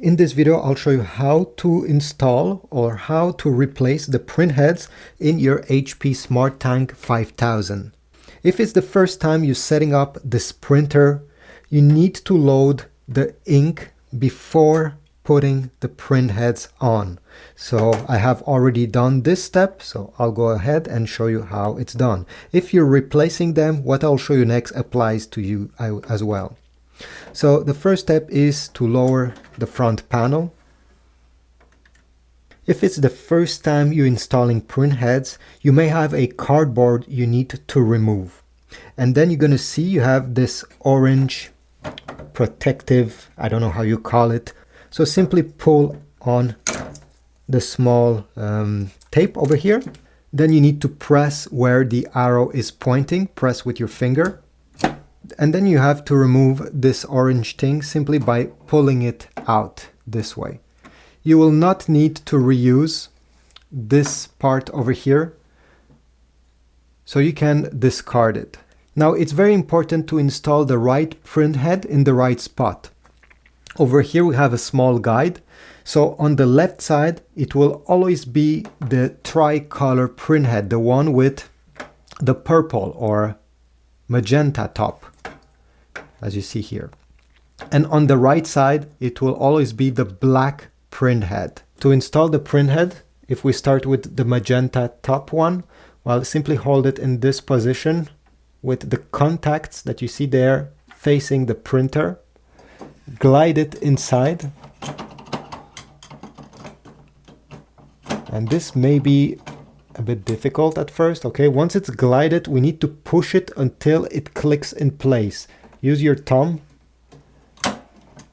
In this video, I'll show you how to install or how to replace the print heads in your HP SmartTank 5000. If it's the first time you're setting up this printer, you need to load the ink before putting the print heads on. So I have already done this step, so I'll go ahead and show you how it's done. If you're replacing them, what I'll show you next applies to you as well. So the first step is to lower the front panel. If it's the first time you're installing print heads, you may have a cardboard you need to remove. And then you're going to see you have this orange protective, I don't know how you call it. So simply pull on the small tape over here. Then you need to press where the arrow is pointing, press with your finger. And then you have to remove this orange thing simply by pulling it out this way. You will not need to reuse this part over here, so you can discard it. Now it's very important to install the right print head in the right spot. Over here we have a small guide. So on the left side it will always be the tricolor print head, the one with the purple or magenta top, as you see here. And on the right side it will always be the black print head. To install the print head, if we start with the magenta top one, well, simply hold it in this position with the contacts that you see there facing the printer. Glide it inside. And this may be a bit difficult at first. Okay, once it's glided, we need to push it until it clicks in place. Use your thumb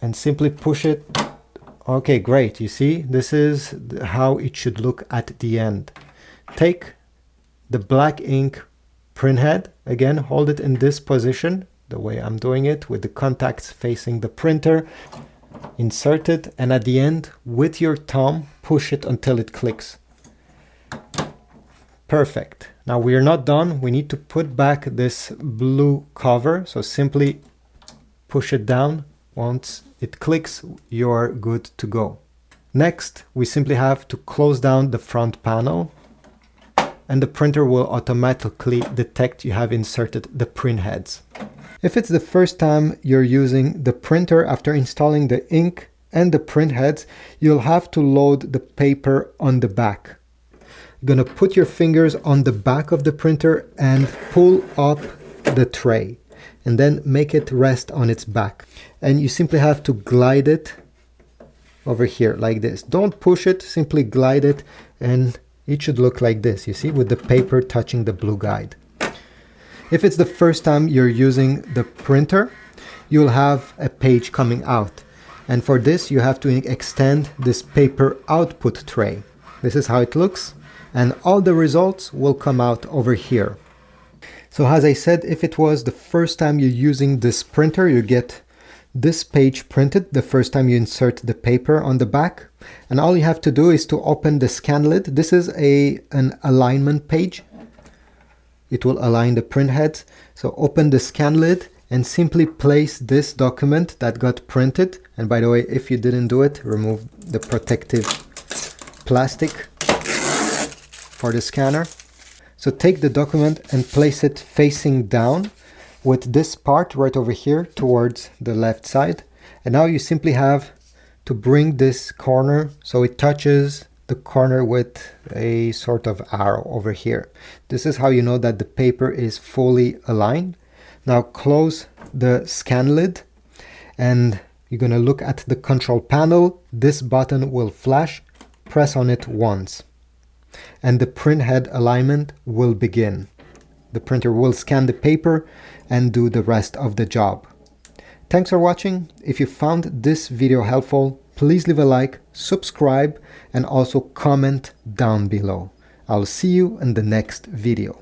and simply push it. Okay, great. You see, this is how it should look at the end. Take the black ink print head, again, hold it in this position, the way I'm doing it, with the contacts facing the printer. Insert it, and at the end, with your thumb, push it until it clicks. Perfect. Now we are not done. We need to put back this blue cover, so simply push it down. Once it clicks, you're good to go. Next, we simply have to close down the front panel, and the printer will automatically detect you have inserted the print heads. If it's the first time you're using the printer after installing the ink and the print heads, you'll have to load the paper on the back. You're going to put your fingers on the back of the printer and pull up the tray, and then make it rest on its back. And you simply have to glide it over here like this. Don't push it, simply glide it, and it should look like this, you see, with the paper touching the blue guide. If it's the first time you're using the printer, you'll have a page coming out. And for this, you have to extend this paper output tray. This is how it looks, and all the results will come out over here. So as I said, if it was the first time you're using this printer, you get this page printed the first time you insert the paper on the back. And all you have to do is to open the scan lid. This is an alignment page. It will align the print heads. So open the scan lid and simply place this document that got printed. And by the way, if you didn't do it, remove the protective plastic for the scanner. So take the document and place it facing down with this part right over here towards the left side. And now you simply have to bring this corner so it touches the corner with a sort of arrow over here. This is how you know that the paper is fully aligned. Now close the scan lid and you're going to look at the control panel. This button will flash. Press on it once, and the print head alignment will begin. The printer will scan the paper and do the rest of the job. Thanks for watching. If you found this video helpful, please leave a like, subscribe, and also comment down below. I'll see you in the next video.